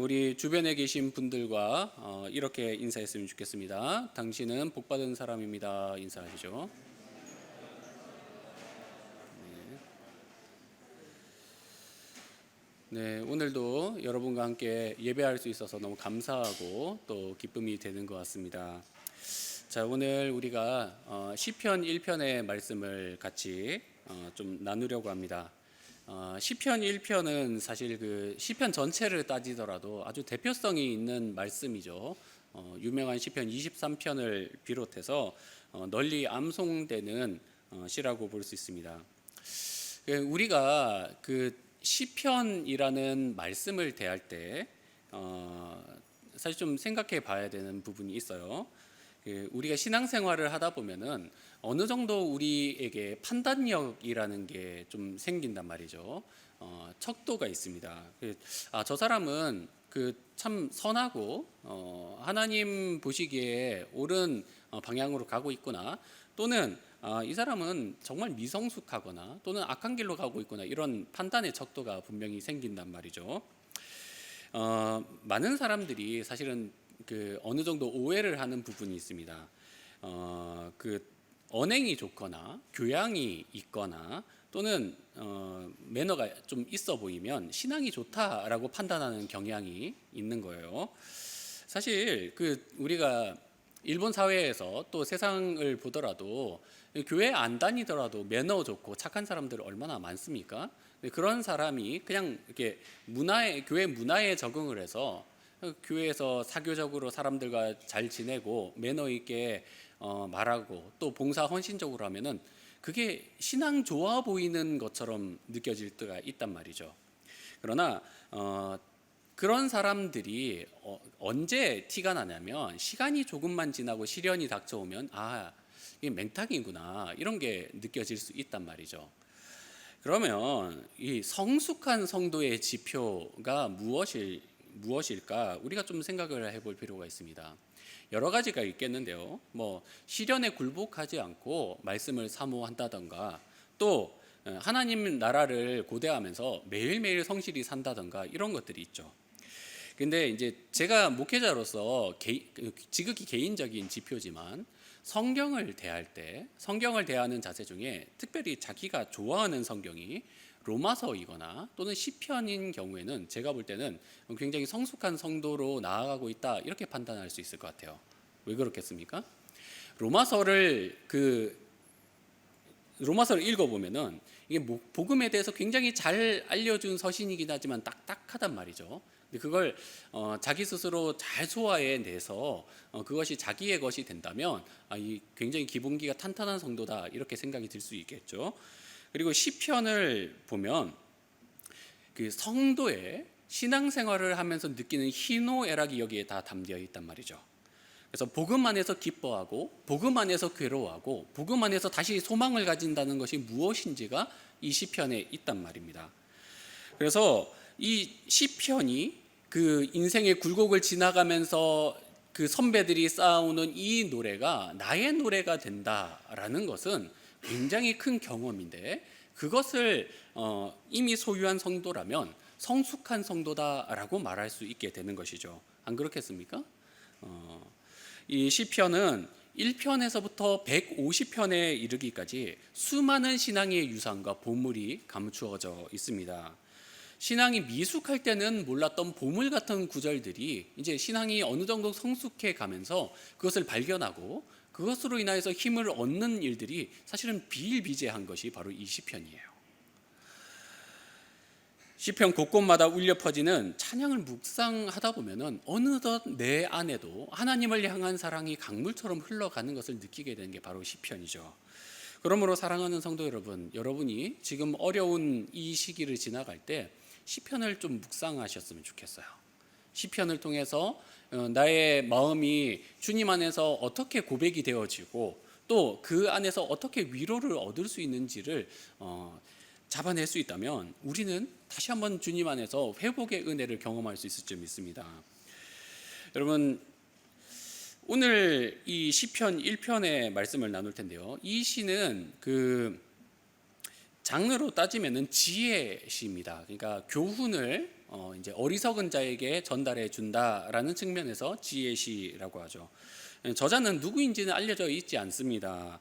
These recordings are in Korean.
우리 주변에 계신 분들과 이렇게 인사했으면 좋겠습니다. 당신은 복받은 사람입니다. 인사하시죠. 네, 오늘도 여러분과 함께 예배할 수 있어서 너무 감사하고 또 기쁨이 되는 것 같습니다. 자, 오늘 우리가 시편 1편의 말씀을 같이 좀 나누려고 합니다. 시편 1편은 사실 그 시편 전체를 따지더라도 아주 대표성이 있는 말씀이죠. 유명한 시편 23편을 비롯해서 널리 암송되는 시라고 볼 수 있습니다. 우리가 그 시편이라는 말씀을 대할 때 사실 좀 생각해 봐야 되는 부분이 있어요. 우리가 신앙생활을 하다 보면은 어느 정도 우리에게 판단력이라는 게 좀 생긴단 말이죠. 척도가 있습니다. 저 사람은 그 참 선하고 하나님 보시기에 옳은 방향으로 가고 있구나, 또는 이 사람은 정말 미성숙하거나 또는 악한 길로 가고 있구나, 이런 판단의 척도가 분명히 생긴단 말이죠. 많은 사람들이 사실은 그 어느 정도 오해를 하는 부분이 있습니다. 그 언행이 좋거나 교양이 있거나 또는 매너가 좀 있어 보이면 신앙이 좋다라고 판단하는 경향이 있는 거예요. 사실 그 우리가 일본 사회에서 또 세상을 보더라도 교회 안 다니더라도 매너 좋고 착한 사람들 얼마나 많습니까? 그런 사람이 그냥 이렇게 교회 문화에 적응을 해서 교회에서 사교적으로 사람들과 잘 지내고 매너 있게 말하고 또 봉사 헌신적으로 하면은 그게 신앙 좋아 보이는 것처럼 느껴질 때가 있단 말이죠. 그러나 그런 사람들이 언제 티가 나냐면 시간이 조금만 지나고 시련이 닥쳐오면 이게 맹탕이구나, 이런 게 느껴질 수 있단 말이죠. 그러면 이 성숙한 성도의 지표가 무엇일까? 우리가 좀 생각을 해볼 필요가 있습니다. 여러 가지가 있겠는데요. 시련에 굴복하지 않고 말씀을 사모한다던가, 또 하나님 나라를 고대하면서 매일매일 성실히 산다던가, 이런 것들이 있죠. 근데 이제 제가 목회자로서 지극히 개인적인 지표지만 성경을 대하는 자세 중에 특별히 자기가 좋아하는 성경이 로마서이거나 또는 시편인 경우에는 제가 볼 때는 굉장히 성숙한 성도로 나아가고 있다, 이렇게 판단할 수 있을 것 같아요. 왜 그렇겠습니까? 로마서를 읽어보면은 이게 복음에 대해서 굉장히 잘 알려준 서신이긴 하지만 딱딱하단 말이죠. 그걸 자기 스스로 잘 소화해내서 그것이 자기의 것이 된다면 굉장히 기본기가 탄탄한 성도다, 이렇게 생각이 들 수 있겠죠. 그리고 시편을 보면 그 성도의 신앙생활을 하면서 느끼는 희노애락이 여기에 다 담겨 있단 말이죠. 그래서 복음 안에서 기뻐하고 복음 안에서 괴로워하고 복음 안에서 다시 소망을 가진다는 것이 무엇인지가 이 시편에 있단 말입니다. 그래서 이 시편이 그 인생의 굴곡을 지나가면서 그 선배들이 쌓아오는 이 노래가 나의 노래가 된다라는 것은 굉장히 큰 경험인데, 그것을 이미 소유한 성도라면 성숙한 성도다라고 말할 수 있게 되는 것이죠. 안 그렇겠습니까? 이 시편은 1편에서부터 150편에 이르기까지 수많은 신앙의 유산과 보물이 감추어져 있습니다. 신앙이 미숙할 때는 몰랐던 보물 같은 구절들이 이제 신앙이 어느 정도 성숙해 가면서 그것을 발견하고 그것으로 인하여서 힘을 얻는 일들이 사실은 비일비재한 것이 바로 이 시편이에요. 시편 곳곳마다 울려 퍼지는 찬양을 묵상하다 보면은 어느덧 내 안에도 하나님을 향한 사랑이 강물처럼 흘러가는 것을 느끼게 되는 게 바로 시편이죠. 그러므로 사랑하는 성도 여러분, 여러분이 지금 어려운 이 시기를 지나갈 때 시편을 좀 묵상하셨으면 좋겠어요. 시편을 통해서 나의 마음이 주님 안에서 어떻게 고백이 되어지고 또 그 안에서 어떻게 위로를 얻을 수 있는지를 잡아낼 수 있다면 우리는 다시 한번 주님 안에서 회복의 은혜를 경험할 수 있을 줄 믿습니다. 여러분, 오늘 이 시편 1편의 말씀을 나눌 텐데요. 이 시는 그 장르로 따지면은 지혜 시입니다. 그러니까 교훈을 이제 어리석은 자에게 전달해 준다라는 측면에서 지혜시라고 하죠. 저자는 누구인지는 알려져 있지 않습니다.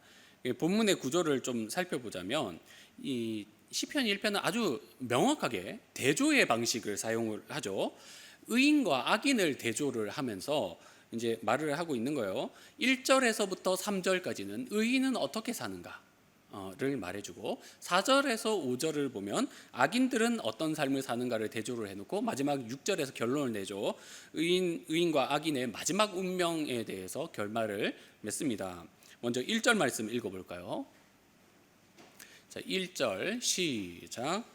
본문의 구조를 좀 살펴보자면 이 시편 1편은 아주 명확하게 대조의 방식을 사용을 하죠. 의인과 악인을 대조를 하면서 이제 말을 하고 있는 거예요. 1절에서부터 3절까지는 의인은 어떻게 사는가를 말해주고 4절에서 5절을 보면 악인들은 어떤 삶을 사는가를 대조를 해놓고 마지막 6절에서 결론을 내죠. 의인과 악인의 마지막 운명에 대해서 결말을 맺습니다. 먼저 1절 말씀 읽어볼까요? 자, 1절 시작.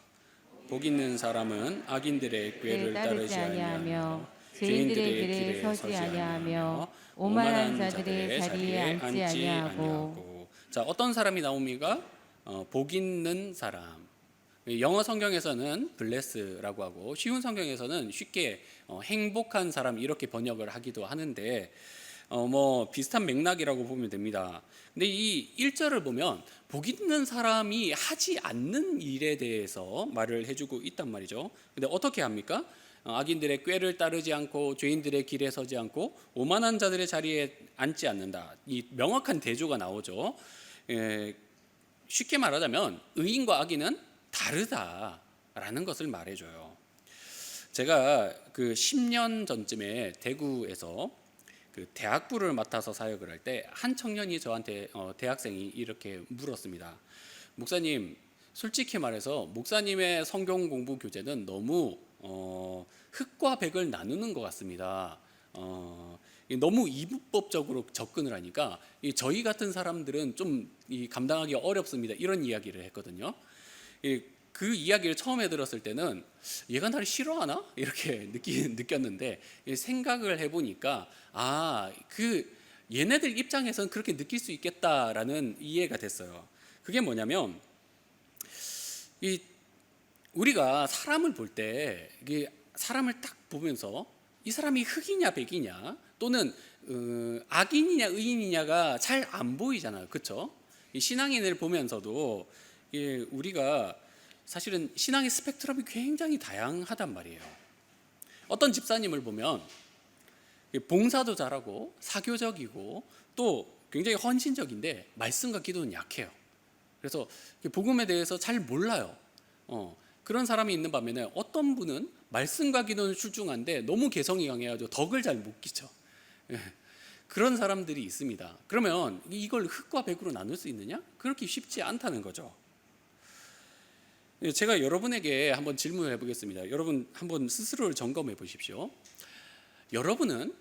복 있는 사람은 악인들의 꾀를 따르지 아니하며 죄인들의 길에 서지 아니하며 오만한 자들의 자리에 앉지 아니하고. 자, 어떤 사람이 나옵니까? 복 있는 사람. 영어 성경에서는 bless라고 하고 쉬운 성경에서는 쉽게 행복한 사람 이렇게 번역을 하기도 하는데 뭐 비슷한 맥락이라고 보면 됩니다. 근데 이 1절을 보면 복 있는 사람이 하지 않는 일에 대해서 말을 해주고 있단 말이죠. 근데 어떻게 합니까? 악인들의 꾀를 따르지 않고 죄인들의 길에 서지 않고 오만한 자들의 자리에 앉지 않는다. 이 명확한 대조가 나오죠. 쉽게 말하자면 의인과 악인은 다르다라는 것을 말해줘요. 제가 그 10년 전쯤에 대구에서 그 대학부를 맡아서 사역을 할 때 한 청년이 저한테 대학생이 이렇게 물었습니다. 목사님, 솔직히 말해서 목사님의 성경 공부 교재는 너무 흑과 백을 나누는 것 같습니다. 너무 이분법적으로 접근을 하니까 저희 같은 사람들은 좀 감당하기 어렵습니다. 이런 이야기를 했거든요. 그 이야기를 처음에 들었을 때는 얘가 나를 싫어하나? 이렇게 느꼈는데 생각을 해보니까 얘네들 입장에서는 그렇게 느낄 수 있겠다라는 이해가 됐어요. 그게 뭐냐면 우리가 사람을 볼 때 사람을 딱 보면서 이 사람이 흑이냐 백이냐 또는 악인이냐 의인이냐가 잘 안 보이잖아요. 그렇죠? 신앙인을 보면서도 우리가 사실은 신앙의 스펙트럼이 굉장히 다양하단 말이에요. 어떤 집사님을 보면 봉사도 잘하고 사교적이고 또 굉장히 헌신적인데 말씀과 기도는 약해요. 그래서 복음에 대해서 잘 몰라요. 그런 사람이 있는 반면에 어떤 분은 말씀과 기도는 출중한데 너무 개성이 강해가지고 덕을 잘 못 끼쳐. 그런 사람들이 있습니다. 그러면 이걸 흑과 백으로 나눌 수 있느냐? 그렇게 쉽지 않다는 거죠. 제가 여러분에게 한번 질문을 해보겠습니다. 여러분 한번 스스로를 점검해 보십시오. 여러분은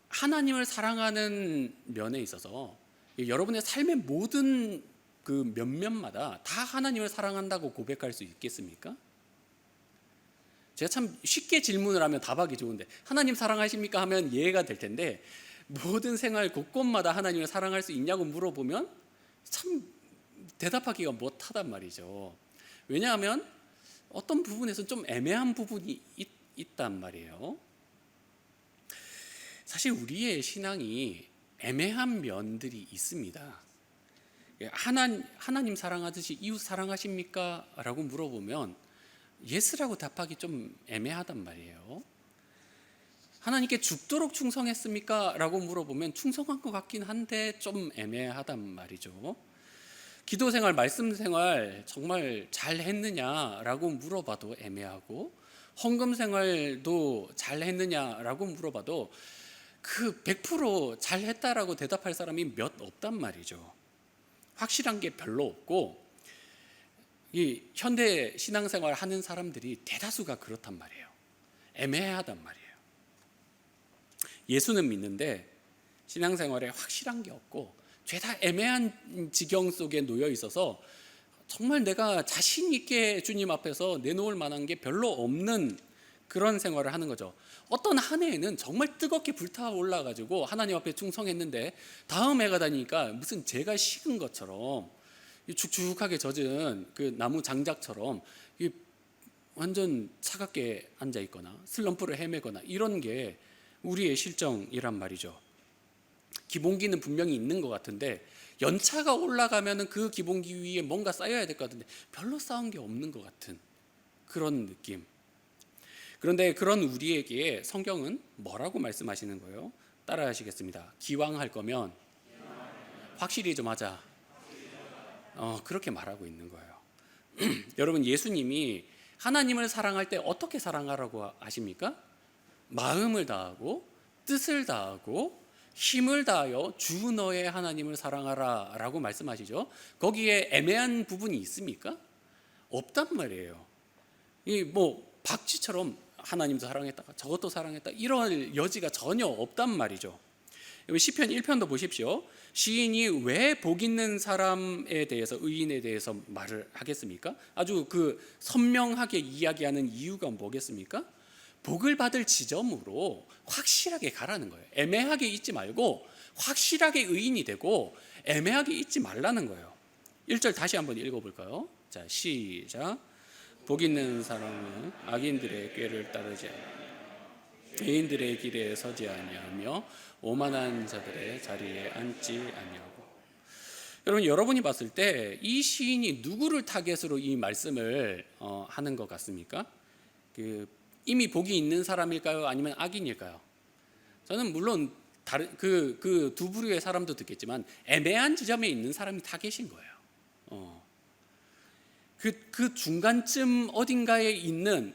하나님을 사랑하는 면에 있어서 여러분의 삶의 모든 그 면면마다 다 하나님을 사랑한다고 고백할 수 있겠습니까? 제가 참 쉽게 질문을 하면 답하기 좋은데 하나님 사랑하십니까? 하면 이해가 될 텐데 모든 생활 곳곳마다 하나님을 사랑할 수 있냐고 물어보면 참 대답하기가 못하단 말이죠. 왜냐하면 어떤 부분에서 좀 애매한 부분이 있단 말이에요. 사실 우리의 신앙이 애매한 면들이 있습니다. 하나님 사랑하듯이 이웃 사랑하십니까? 라고 물어보면 예스라고 답하기 좀 애매하단 말이에요. 하나님께 죽도록 충성했습니까? 라고 물어보면 충성한 것 같긴 한데 좀 애매하단 말이죠. 기도 생활, 말씀 생활 정말 잘 했느냐라고 물어봐도 애매하고 헌금 생활도 잘 했느냐라고 물어봐도 그 100% 했다라고 대답할 사람이 몇 없단 말이죠. 확실한 게 별로 없고 이 현대 신앙생활 하는 사람들이 대다수가 그렇단 말이에요. 애매하단 말이에요. 예수는 믿는데 신앙생활에 확실한 게 없고 죄다 애매한 지경 속에 놓여 있어서 정말 내가 자신 있게 주님 앞에서 내놓을 만한 게 별로 없는 그런 생활을 하는 거죠. 어떤 한 해에는 정말 뜨겁게 불타올라 가지고 하나님 앞에 충성했는데 다음 해가 되니까 무슨 재가 식은 것처럼 축축하게 젖은 그 나무 장작처럼 완전 차갑게 앉아 있거나 슬럼프를 헤매거나 이런 게 우리의 실정이란 말이죠. 기본기는 분명히 있는 것 같은데 연차가 올라가면은 그 기본기 위에 뭔가 쌓여야 될 것 같은데 별로 쌓은 게 없는 것 같은 그런 느낌. 그런데 그런 우리에게 성경은 뭐라고 말씀하시는 거예요? 따라하시겠습니다. 기왕 할 거면 확실히 좀 하자. 그렇게 말하고 있는 거예요. 여러분, 예수님이 하나님을 사랑할 때 어떻게 사랑하라고 하십니까? 마음을 다하고 뜻을 다하고 힘을 다하여 주 너의 하나님을 사랑하라 라고 말씀하시죠. 거기에 애매한 부분이 있습니까? 없단 말이에요. 이 박쥐처럼 하나님도 사랑했다, 저것도 사랑했다, 이런 여지가 전혀 없단 말이죠. 시편 1편도 보십시오. 시인이 왜 복 있는 사람에 대해서, 의인에 대해서 말을 하겠습니까? 아주 선명하게 이야기하는 이유가 뭐겠습니까? 복을 받을 지점으로 확실하게 가라는 거예요. 애매하게 있지 말고 확실하게 의인이 되고 애매하게 있지 말라는 거예요. 1절 다시 한번 읽어볼까요? 자, 시작. 복 있는 사람은 악인들의 꾀를 따르지 않으며 의인들의 길에 서지 아니하며 오만한 자들의 자리에 앉지 아니하고. 여러분, 여러분이 봤을 때 이 시인이 누구를 타겟으로 이 말씀을 하는 것 같습니까? 이미 복이 있는 사람일까요? 아니면 악인일까요? 저는 물론 다른 그 두 부류의 사람도 듣겠지만 애매한 지점에 있는 사람이 타겟인 거예요. 그 중간쯤 어딘가에 있는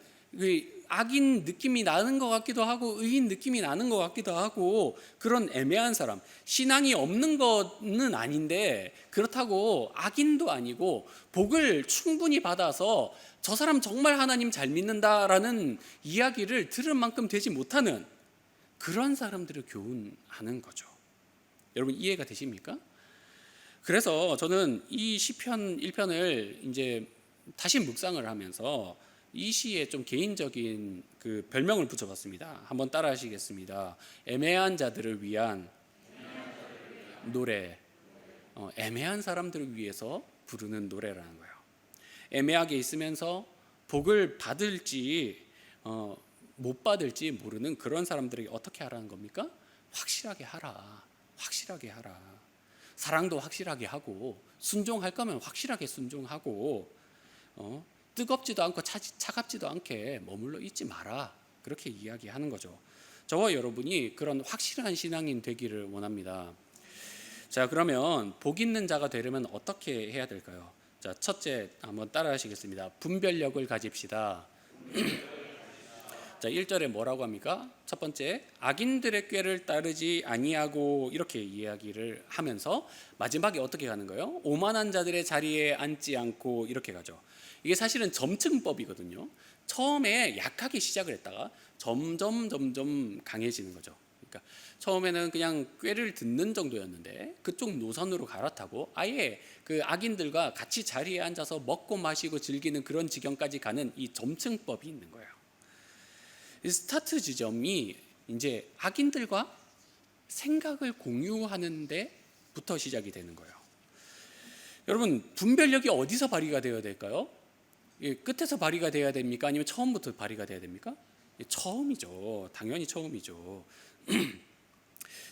악인 느낌이 나는 것 같기도 하고 의인 느낌이 나는 것 같기도 하고, 그런 애매한 사람, 신앙이 없는 거는 아닌데 그렇다고 악인도 아니고 복을 충분히 받아서 저 사람 정말 하나님 잘 믿는다라는 이야기를 들을 만큼 되지 못하는 그런 사람들을 교훈하는 거죠. 여러분, 이해가 되십니까? 그래서 저는 이 시편 1편을 이제 다시 묵상을 하면서 이 시에 좀 개인적인 별명을 붙여봤습니다. 한번 따라하시겠습니다. 애매한 자들을 위한 노래. 애매한 사람들을 위해서 부르는 노래라는 거예요. 애매하게 있으면서 복을 받을지 못 받을지 모르는 그런 사람들에게 어떻게 하라는 겁니까? 확실하게 하라. 확실하게 하라. 사랑도 확실하게 하고, 순종할 거면 확실하게 순종하고, 뜨겁지도 않고 차갑지도 않게 머물러 있지 마라. 그렇게 이야기하는 거죠. 저와 여러분이 그런 확실한 신앙인 되기를 원합니다. 자, 그러면 복 있는 자가 되려면 어떻게 해야 될까요? 자, 첫째 한번 따라하시겠습니다. 분별력을 가집시다. 자, 1절에 뭐라고 합니까? 첫 번째, 악인들의 꾀를 따르지 아니하고, 이렇게 이야기를 하면서 마지막에 어떻게 가는 거예요? 오만한 자들의 자리에 앉지 않고, 이렇게 가죠. 이게 사실은 점층법이거든요. 처음에 약하게 시작을 했다가 점점 강해지는 거죠. 그러니까 처음에는 그냥 꾀를 듣는 정도였는데 그쪽 노선으로 갈아타고 아예 그 악인들과 같이 자리에 앉아서 먹고 마시고 즐기는 그런 지경까지 가는 이 점층법이 있는 거예요. 이 스타트 지점이 이제 악인들과 생각을 공유하는 데부터 시작이 되는 거예요. 여러분, 분별력이 어디서 발휘가 되어야 될까요? 끝에서 발휘가 돼야 됩니까? 아니면 처음부터 발휘가 돼야 됩니까? 처음이죠. 당연히 처음이죠.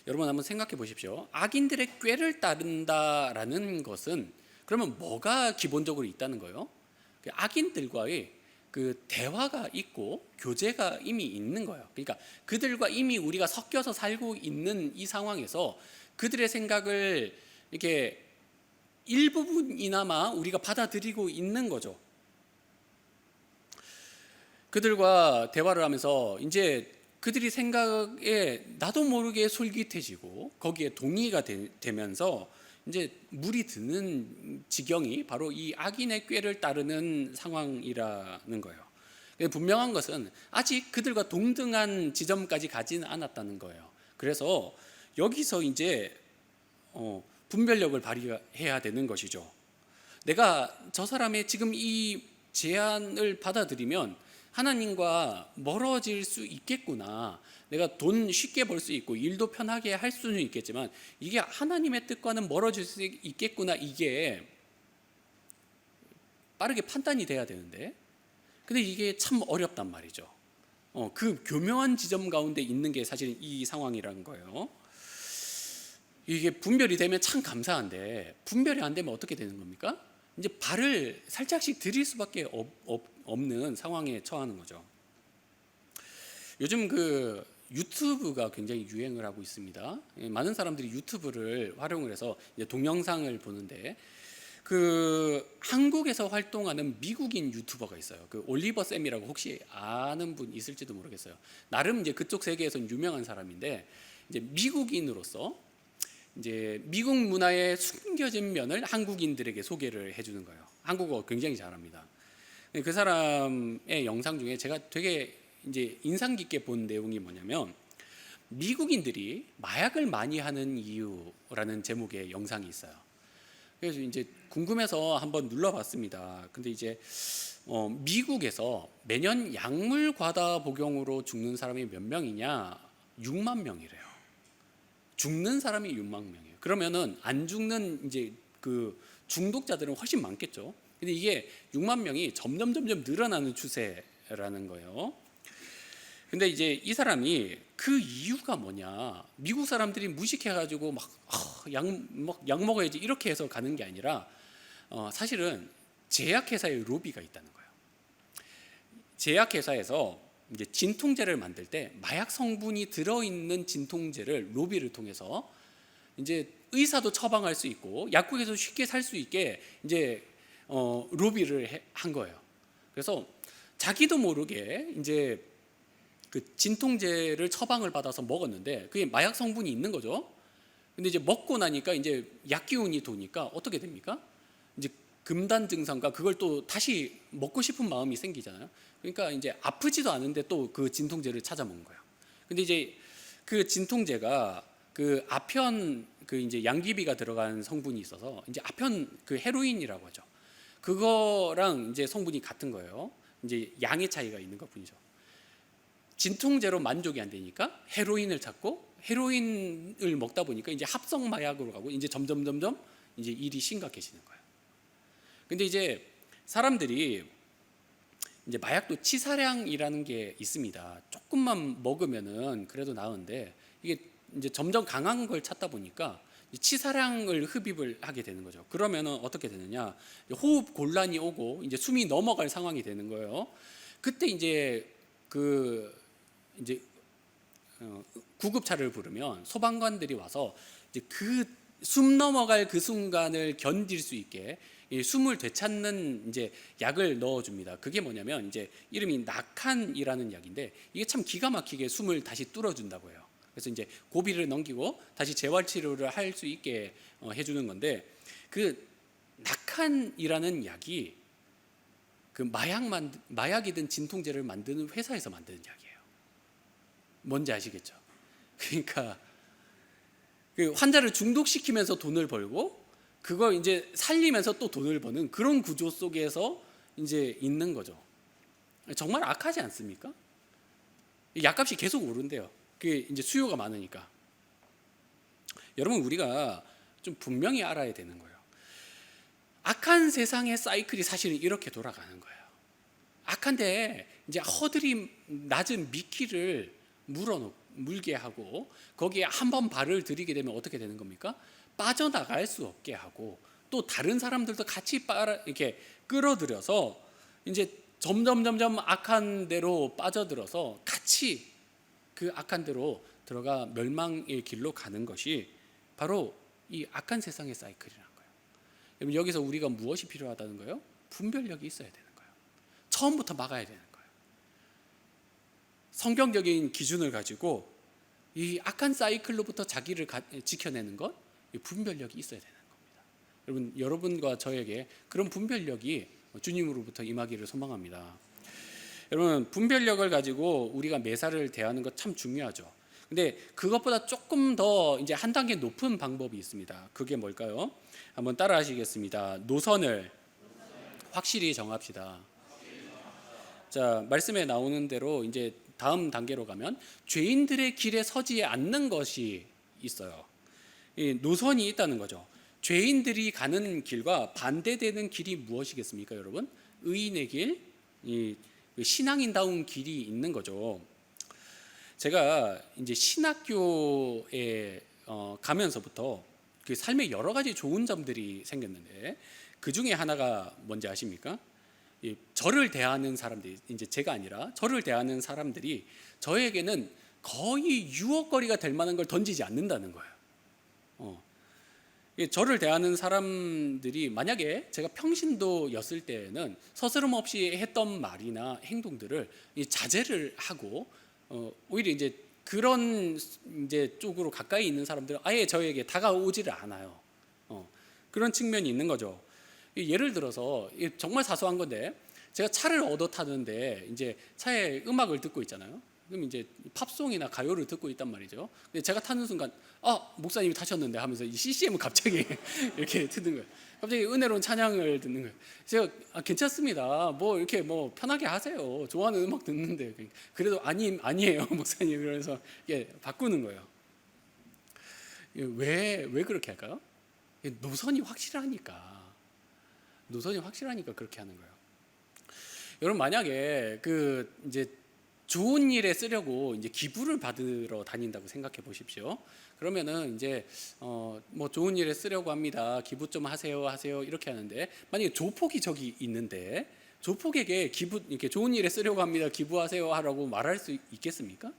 여러분, 한번 생각해 보십시오. 악인들의 꾀를 따른다라는 것은 그러면 뭐가 기본적으로 있다는 거예요? 악인들과의 대화가 있고 교제가 이미 있는 거예요. 그러니까 그들과 이미 우리가 섞여서 살고 있는 이 상황에서 그들의 생각을 이렇게 일부분이나마 우리가 받아들이고 있는 거죠. 그들과 대화를 하면서 이제 그들이 생각에 나도 모르게 솔깃해지고 거기에 동의가 되면서 이제 물이 드는 지경이 바로 이 악인의 꾀를 따르는 상황이라는 거예요. 분명한 것은 아직 그들과 동등한 지점까지 가지는 않았다는 거예요. 그래서 여기서 이제 분별력을 발휘해야 되는 것이죠. 내가 저 사람의 지금 이 제안을 받아들이면 하나님과 멀어질 수 있겠구나. 내가 돈 쉽게 벌 수 있고 일도 편하게 할 수는 있겠지만 이게 하나님의 뜻과는 멀어질 수 있겠구나. 이게 빠르게 판단이 돼야 되는데 근데 이게 참 어렵단 말이죠. 그 교묘한 지점 가운데 있는 게 사실은 이 상황이라는 거예요. 이게 분별이 되면 참 감사한데 분별이 안 되면 어떻게 되는 겁니까? 이제 발을 살짝씩 들일 수밖에 없는 상황에 처하는 거죠. 요즘 그 유튜브가 굉장히 유행을 하고 있습니다. 많은 사람들이 유튜브를 활용을 해서 이제 동영상을 보는데 그 한국에서 활동하는 미국인 유튜버가 있어요. 그 올리버 쌤이라고 혹시 아는 분 있을지도 모르겠어요. 나름 이제 그쪽 세계에서는 유명한 사람인데 이제 미국인으로서 이제 미국 문화의 숨겨진 면을 한국인들에게 소개를 해주는 거예요. 한국어 굉장히 잘합니다. 그 사람의 영상 중에 제가 되게 이제 인상 깊게 본 내용이 뭐냐면 미국인들이 마약을 많이 하는 이유라는 제목의 영상이 있어요. 그래서 이제 궁금해서 한번 눌러봤습니다. 근데 이제 미국에서 매년 약물 과다 복용으로 죽는 사람이 몇 명이냐? 6만 명이래요. 죽는 사람이 6만 명이에요. 그러면은 안 죽는 이제 그 중독자들은 훨씬 많겠죠. 근데 이게 6만 명이 점점 늘어나는 추세라는 거예요. 근데 이제 이 사람이 그 이유가 뭐냐? 미국 사람들이 무식해가지고 약 먹어야지 이렇게 해서 가는 게 아니라 사실은 제약회사의 로비가 있다는 거예요. 제약회사에서 이제 진통제를 만들 때 마약 성분이 들어있는 진통제를 로비를 통해서 이제 의사도 처방할 수 있고 약국에서 쉽게 살 수 있게 이제 로비를 한 거예요. 그래서 자기도 모르게 이제 그 진통제를 처방을 받아서 먹었는데 그게 마약 성분이 있는 거죠. 근데 이제 먹고 나니까 이제 약 기운이 도니까 어떻게 됩니까? 이제 금단 증상과 그걸 또 다시 먹고 싶은 마음이 생기잖아요. 그러니까 이제 아프지도 않은데 또 그 진통제를 찾아 먹는 거예요. 근데 이제 그 진통제가 그 아편 그 이제 양귀비가 들어간 성분이 있어서 이제 아편 그 헤로인이라고 하죠. 그거랑 이제 성분이 같은 거예요. 이제 양의 차이가 있는 것뿐이죠. 진통제로 만족이 안 되니까 헤로인을 찾고 헤로인을 먹다 보니까 이제 합성 마약으로 가고 이제 점점 이제 일이 심각해지는 거예요. 근데 이제 사람들이 이제 마약도 치사량이라는 게 있습니다. 조금만 먹으면은 그래도 나은데 이게 이제 점점 강한 걸 찾다 보니까 치사량을 흡입을 하게 되는 거죠. 그러면은 어떻게 되느냐? 호흡 곤란이 오고 이제 숨이 넘어갈 상황이 되는 거예요. 그때 이제 이제 구급차를 부르면 소방관들이 와서 이제 그 숨 넘어갈 그 순간을 견딜 수 있게 숨을 되찾는 이제 약을 넣어줍니다. 그게 뭐냐면 이제 이름이 나칸이라는 약인데 이게 참 기가 막히게 숨을 다시 뚫어준다고 해요. 그래서 이제 고비를 넘기고 다시 재활 치료를 할 수 있게 해주는 건데 그 나칸이라는 약이 그 마약이든 진통제를 만드는 회사에서 만드는 약이에요. 뭔지 아시겠죠? 그러니까 그 환자를 중독시키면서 돈을 벌고 그걸 이제 살리면서 또 돈을 버는 그런 구조 속에서 이제 있는 거죠. 정말 악하지 않습니까? 약값이 계속 오른대요. 그게 이제 수요가 많으니까. 여러분 우리가 좀 분명히 알아야 되는 거예요. 악한 세상의 사이클이 사실은 이렇게 돌아가는 거예요. 악한데 이제 허들이 낮은 미끼를 물게 하고 거기에 한번 발을 들이게 되면 어떻게 되는 겁니까? 빠져나갈 수 없게 하고 또 다른 사람들도 같이 이렇게 끌어들여서 이제 점점 악한 데로 빠져들어서 같이 그 악한 데로 들어가 멸망의 길로 가는 것이 바로 이 악한 세상의 사이클이라는 거예요. 여러분 여기서 우리가 무엇이 필요하다는 거예요? 분별력이 있어야 되는 거예요. 처음부터 막아야 되는 거예요. 성경적인 기준을 가지고 이 악한 사이클로부터 자기를 지켜내는 것, 이 분별력이 있어야 되는 겁니다. 여러분과 저에게 그런 분별력이 주님으로부터 임하기를 소망합니다. 여러분 분별력을 가지고 우리가 매사를 대하는 것 참 중요하죠. 근데 그것보다 조금 더 이제 한 단계 높은 방법이 있습니다. 그게 뭘까요? 한번 따라 하시겠습니다. 노선을 확실히 정합시다. 자, 말씀에 나오는 대로 이제 다음 단계로 가면 죄인들의 길에 서지 않는 것이 있어요. 이 노선이 있다는 거죠. 죄인들이 가는 길과 반대되는 길이 무엇이겠습니까, 여러분? 의인의 길, 이 신앙인다운 길이 있는 거죠. 제가 이제 신학교에 가면서부터 그 삶에 여러 가지 좋은 점들이 생겼는데 그 중에 하나가 뭔지 아십니까? 저를 대하는 사람들이, 이제 제가 아니라 저를 대하는 사람들이 저에게는 거의 유혹거리가 될 만한 걸 던지지 않는다는 거예요. 저를 대하는 사람들이 만약에 제가 평신도였을 때에는 서스럼 없이 했던 말이나 행동들을 자제를 하고, 오히려 이제 그런 이제 쪽으로 가까이 있는 사람들은 아예 저에게 다가오지를 않아요. 그런 측면이 있는 거죠. 예를 들어서 정말 사소한 건데, 제가 차를 얻어 타는데 이제 차에 음악을 듣고 있잖아요. 그럼 이제 팝송이나 가요를 듣고 있단 말이죠. 근데 제가 타는 순간 목사님이 타셨는데 하면서 이 CCM을 갑자기 이렇게 듣는 거예요. 갑자기 은혜로운 찬양을 듣는 거예요. 제가 괜찮습니다. 뭐 이렇게 뭐 편하게 하세요. 좋아하는 음악 듣는데. 그래도 아니에요 목사님, 이러면서 바꾸는 거예요. 왜 그렇게 할까요? 노선이 확실하니까 그렇게 하는 거예요. 여러분, 만약에 이제 좋은 일에 쓰려고 이제 기부를 받으러 다닌다고 생각해 보십시오. 그러면은 이제 뭐 좋은 일에 쓰려고 합니다. 기부 좀 하세요 이렇게 하는데, 만약에 조폭이 저기 있는데 조폭에게 이렇게 좋은 일에 쓰려고 합니다. 기부하세요 하라고 말할 수 있겠습니까?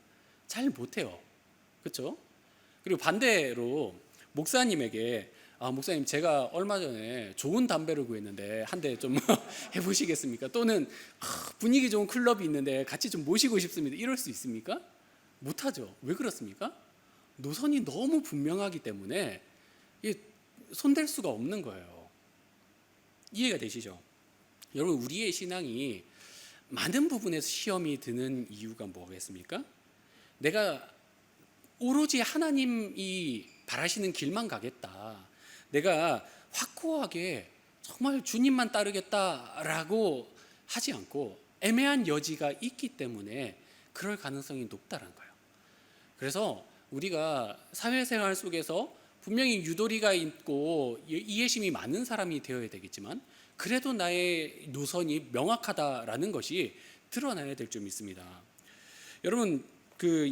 잘 못해요. 그렇죠? 그리고 반대로 목사님에게 목사님, 제가 얼마 전에 좋은 담배를 구했는데 한 대 좀 해보시겠습니까? 또는 분위기 좋은 클럽이 있는데 같이 좀 모시고 싶습니다. 이럴 수 있습니까? 못하죠. 왜 그렇습니까? 노선이 너무 분명하기 때문에 손댈 수가 없는 거예요. 이해가 되시죠? 여러분, 우리의 신앙이 많은 부분에서 시험이 드는 이유가 뭐겠습니까? 내가 오로지 하나님이 바라시는 길만 가겠다, 내가 확고하게 정말 주님만 따르겠다라고 하지 않고 애매한 여지가 있기 때문에 그럴 가능성이 높다는 거예요. 그래서 우리가 사회생활 속에서 분명히 유도리가 있고 이해심이 많은 사람이 되어야 되겠지만, 그래도 나의 노선이 명확하다라는 것이 드러나야 될 점 있습니다. 여러분,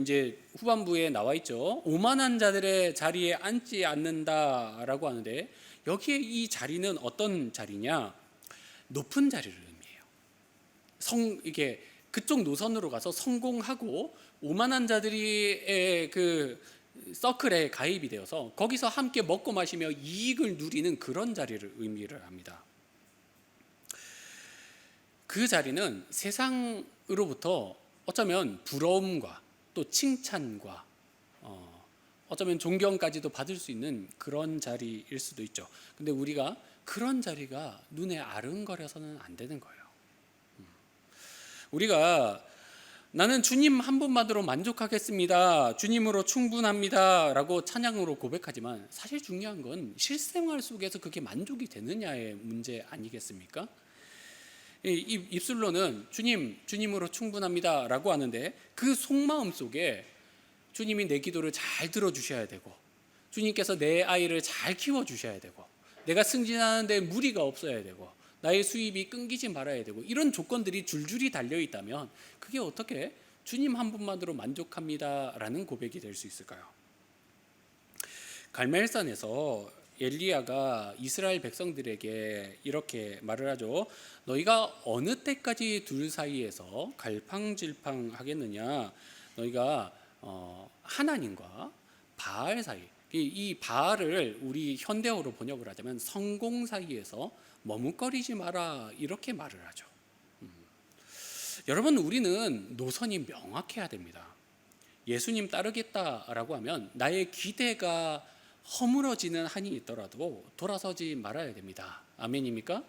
이제 후반부에 나와 있죠. 오만한 자들의 자리에 앉지 않는다라고 하는데, 여기에 이 자리는 어떤 자리냐? 높은 자리를 의미해요. 이게 그쪽 노선으로 가서 성공하고 오만한 자들이 서클에 가입이 되어서 거기서 함께 먹고 마시며 이익을 누리는 그런 자리를 의미를 합니다. 그 자리는 세상으로부터 어쩌면 부러움과 또 칭찬과 어쩌면 존경까지도 받을 수 있는 그런 자리일 수도 있죠. 근데 우리가 그런 자리가 눈에 아른거려서는 안 되는 거예요. 우리가 나는 주님 한 분만으로 만족하겠습니다, 주님으로 충분합니다 라고 찬양으로 고백하지만, 사실 중요한 건 실생활 속에서 그게 만족이 되느냐의 문제 아니겠습니까? 이 입술로는 주님으로 충분합니다 라고 하는데, 그 속마음 속에 주님이 내 기도를 잘 들어주셔야 되고, 주님께서 내 아이를 잘 키워주셔야 되고, 내가 승진하는데 무리가 없어야 되고, 나의 수입이 끊기지 말아야 되고, 이런 조건들이 줄줄이 달려있다면 그게 어떻게 주님 한 분만으로 만족합니다 라는 고백이 될 수 있을까요? 갈멜산에서 엘리야가 이스라엘 백성들에게 이렇게 말을 하죠. 너희가 어느 때까지 둘 사이에서 갈팡질팡 하겠느냐? 너희가 하나님과 바알 사이, 이 바알을 우리 현대어로 번역을 하자면 성공 사이에서 머뭇거리지 마라, 이렇게 말을 하죠. 여러분, 우리는 노선이 명확해야 됩니다. 예수님 따르겠다라고 하면 나의 기대가 허물어지는 한이 있더라도 돌아서지 말아야 됩니다. 아멘입니까?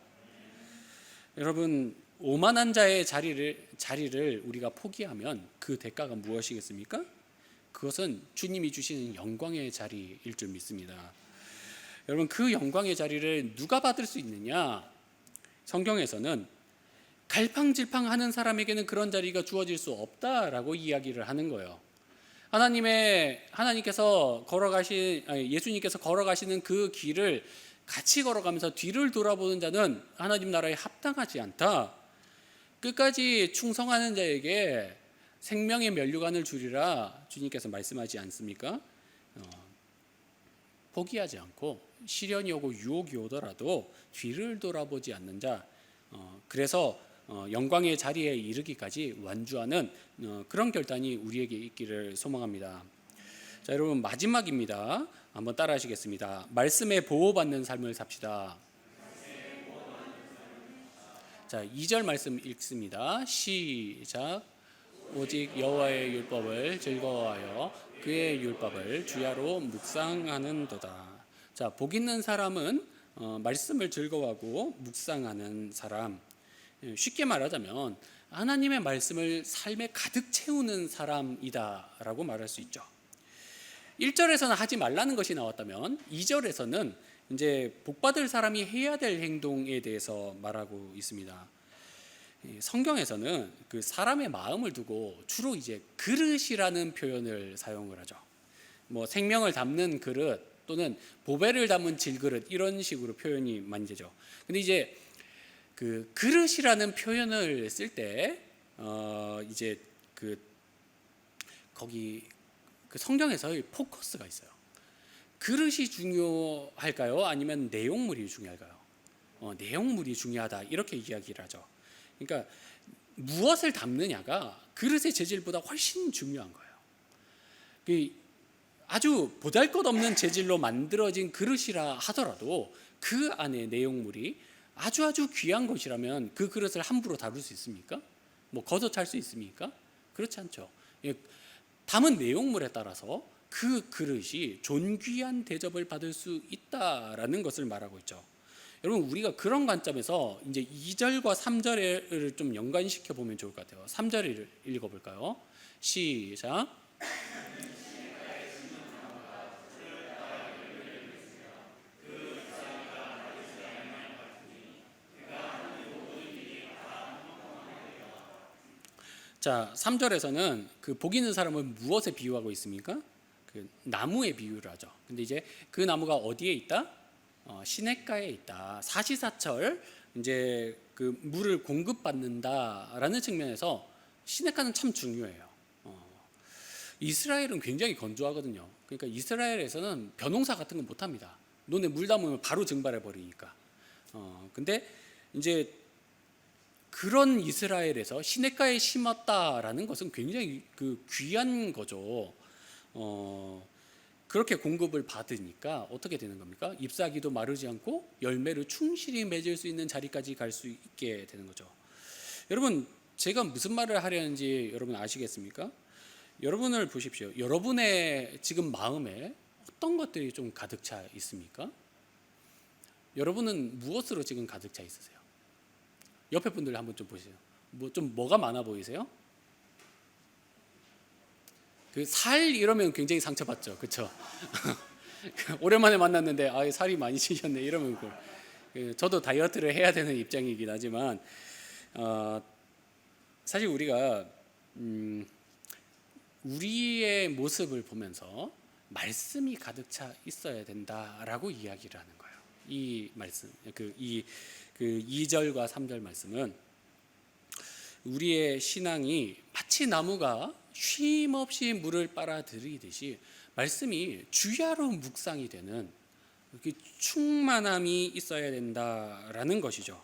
여러분, 오만한 자의 자리를 우리가 포기하면 그 대가가 무엇이겠습니까? 그것은 주님이 주시는 영광의 자리일 줄 믿습니다. 여러분, 그 영광의 자리를 누가 받을 수 있느냐? 성경에서는 갈팡질팡하는 사람에게는 그런 자리가 주어질 수 없다라고 이야기를 하는 거예요. 예수님께서 걸어가시는 그 길을 같이 걸어가면서 뒤를 돌아보는 자는 하나님 나라에 합당하지 않다. 끝까지 충성하는 자에게 생명의 면류관을 주리라 주님께서 말씀하지 않습니까? 포기하지 않고 시련이 오고 유혹이 오더라도 뒤를 돌아보지 않는 자, 그래서 영광의 자리에 이르기까지 완주하는 그런 결단이 우리에게 있기를 소망합니다. 자, 여러분 마지막입니다. 한번 따라하시겠습니다. 말씀에 보호받는 삶을 삽시다. 자, 2절 말씀 읽습니다. 시작. 오직 여호와의 율법을 즐거워하여 그의 율법을 주야로 묵상하는도다. 자, 복 있는 사람은 말씀을 즐거워하고 묵상하는 사람. 쉽게 말하자면 하나님의 말씀을 삶에 가득 채우는 사람이다라고 말할 수 있죠. 1절에서는 하지 말라는 것이 나왔다면 2절에서는 이제 복받을 사람이 해야 될 행동에 대해서 말하고 있습니다. 성경에서는 그 사람의 마음을 두고 주로 이제 그릇이라는 표현을 사용을 하죠. 뭐 생명을 담는 그릇 또는 보배를 담은 질그릇 이런 식으로 표현이 많이 되죠. 근데 이제 그 그릇이라는 표현을 쓸 때 이제 거기 그 성경에서의 포커스가 있어요. 그릇이 중요할까요? 아니면 내용물이 중요할까요? 내용물이 중요하다 이렇게 이야기를 하죠. 그러니까 무엇을 담느냐가 그릇의 재질보다 훨씬 중요한 거예요. 아주 보잘것없는 재질로 만들어진 그릇이라 하더라도 그 안에 내용물이 아주 귀한 것이라면 그 그릇을 함부로 다룰 수 있습니까? 뭐 걷어찰 수 있습니까? 그렇지 않죠. 담은 내용물에 따라서 그 그릇이 존귀한 대접을 받을 수 있다라는 것을 말하고 있죠. 여러분 우리가 그런 관점에서 이제 2절과 3절을 좀 연관시켜 보면 좋을 것 같아요. 3절을 읽어볼까요? 시작. 자, 3절에서는 그 복 있는 사람을 무엇에 비유하고 있습니까? 그 나무에 비유를 하죠. 근데 이제 그 나무가 어디에 있다? 시냇가에 있다. 사시사철 이제 그 물을 공급받는다라는 측면에서 시냇가는 참 중요해요. 이스라엘은 굉장히 건조하거든요. 그러니까 이스라엘에서는 벼농사 같은 건 못합니다. 논에 물 담으면 바로 증발해 버리니까. 근데 이제 그런 이스라엘에서 시냇가에 심었다라는 것은 굉장히 그 귀한 거죠. 그렇게 공급을 받으니까 어떻게 되는 겁니까? 잎사귀도 마르지 않고 열매를 충실히 맺을 수 있는 자리까지 갈 수 있게 되는 거죠. 여러분 제가 무슨 말을 하려는지 여러분 아시겠습니까? 여러분을 보십시오. 여러분의 지금 마음에 어떤 것들이 좀 가득 차 있습니까? 여러분은 무엇으로 지금 가득 차 있으세요? 옆에 분들 한번 좀 보세요. 뭐가 많아 보이세요? 그 살 이러면 굉장히 상처받죠, 그렇죠? 오랜만에 만났는데 살이 많이 찌셨네 이러면 저도 다이어트를 해야 되는 입장이긴 하지만 사실 우리가 우리의 모습을 보면서 말씀이 가득 차 있어야 된다라고 이야기를 하는 거예요. 이 말씀, 그 2절과 3절 말씀은 우리의 신앙이 마치 나무가 쉼없이 물을 빨아들이듯이 말씀이 주야로 묵상이 되는 충만함이 있어야 된다라는 것이죠.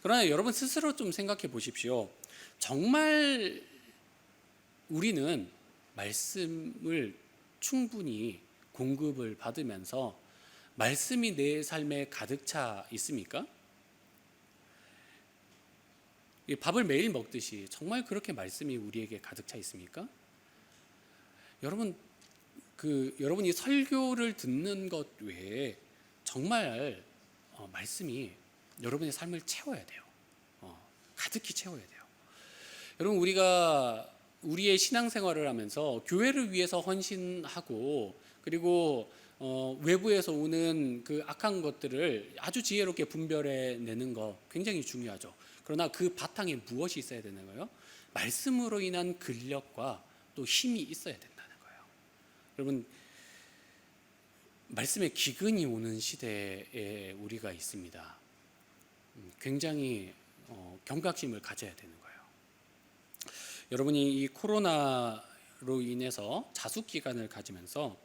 그러나 여러분 스스로 좀 생각해 보십시오. 정말 우리는 말씀을 충분히 공급을 받으면서 말씀이 내 삶에 가득 차 있습니까? 밥을 매일 먹듯이 정말 그렇게 말씀이 우리에게 가득 차 있습니까? 여러분 여러분이 설교를 듣는 것 외에 정말 말씀이 여러분의 삶을 채워야 돼요. 가득히 채워야 돼요. 여러분 우리가 우리의 신앙생활을 하면서 교회를 위해서 헌신하고 그리고 외부에서 오는 그 악한 것들을 아주 지혜롭게 분별해 내는 거 굉장히 중요하죠. 그러나 그 바탕에 무엇이 있어야 되는 거예요? 말씀으로 인한 근력과 또 힘이 있어야 된다는 거예요. 여러분 말씀의 기근이 오는 시대에 우리가 있습니다. 굉장히 경각심을 가져야 되는 거예요. 여러분이 이 코로나로 인해서 자숙 기간을 가지면서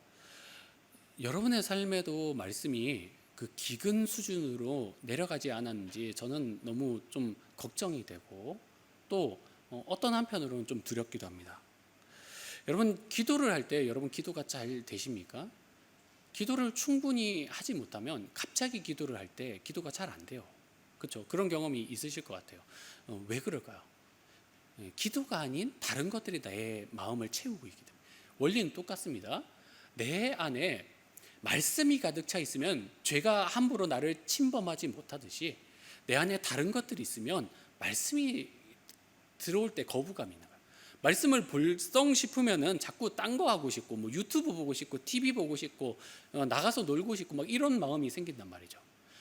여러분의 삶에도 말씀이 그 기근 수준으로 내려가지 않았는지 저는 너무 좀 걱정이 되고 또 어떤 한편으로는 좀 두렵기도 합니다. 여러분 기도를 할 때 여러분 기도가 잘 되십니까? 기도를 충분히 하지 못하면 갑자기 기도를 할 때 기도가 잘 안 돼요. 그렇죠? 그런 경험이 있으실 것 같아요. 왜 그럴까요? 기도가 아닌 다른 것들이 내 마음을 채우고 있기 때문에. 원리는 똑같습니다. 내 안에 말씀이 가득 차 있으면 죄가 함부로 나를 침범하지 못하듯이 내 안에 다른 것들이 있으면 말씀이 들어올 때 거부감이 있는 거예요. 말씀을 볼썽 싶으면은 자꾸 딴 거 하고 싶고 뭐 유튜브 보고 싶고 TV 보고 싶고 나가서 놀고 싶고 막 이런 마음이 생긴단 말이죠.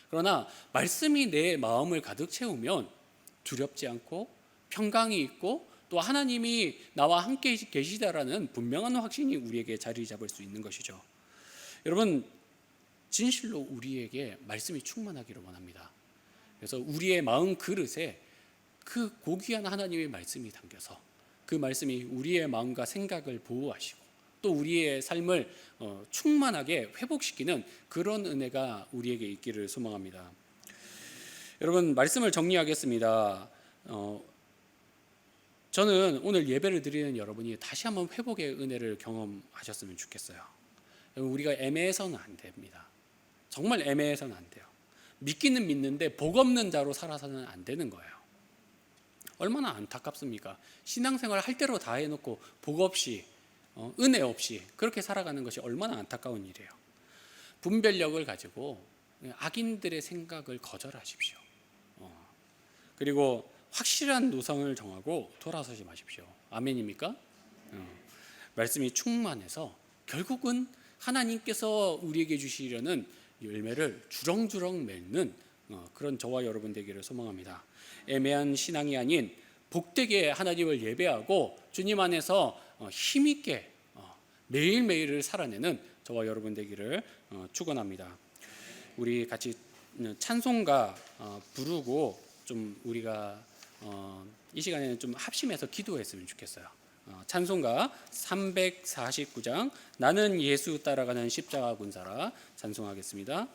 그러나 말씀이 내 마음을 가득 채우면 두렵지 않고 평강이 있고 또 하나님이 나와 함께 계시다라는 분명한 확신이 우리에게 자리 잡을 수 있는 것이죠. 여러분 진실로 우리에게 말씀이 충만하기를 원합니다. 그래서 우리의 마음 그릇에 그 고귀한 하나님의 말씀이 담겨서 그 말씀이 우리의 마음과 생각을 보호하시고 또 우리의 삶을 충만하게 회복시키는 그런 은혜가 우리에게 있기를 소망합니다. 여러분 말씀을 정리하겠습니다. 저는 오늘 예배를 드리는 여러분이 다시 한번 회복의 은혜를 경험하셨으면 좋겠어요. 우리가 애매해서는 안 됩니다. 정말 애매해서는 안 돼요. 믿기는 믿는데 복 없는 자로 살아서는 안 되는 거예요. 얼마나 안타깝습니까? 신앙생활 할 대로 다 해놓고 복 없이 은혜 없이 그렇게 살아가는 것이 얼마나 안타까운 일이에요. 분별력을 가지고 악인들의 생각을 거절하십시오. 그리고 확실한 노선을 정하고 돌아서지 마십시오. 아멘입니까? 말씀이 충만해서 결국은 하나님께서 우리에게 주시려는 열매를 주렁주렁 맺는 그런 저와 여러분 되기를 소망합니다. 애매한 신앙이 아닌 복되게 하나님을 예배하고 주님 안에서 힘있게 매일매일을 살아내는 저와 여러분 되기를 축원합니다. 우리 같이 찬송가 부르고 좀 우리가 이 시간에는 좀 합심해서 기도했으면 좋겠어요. 찬송가 349장 나는 예수 따라가는 십자가 군사라 찬송하겠습니다.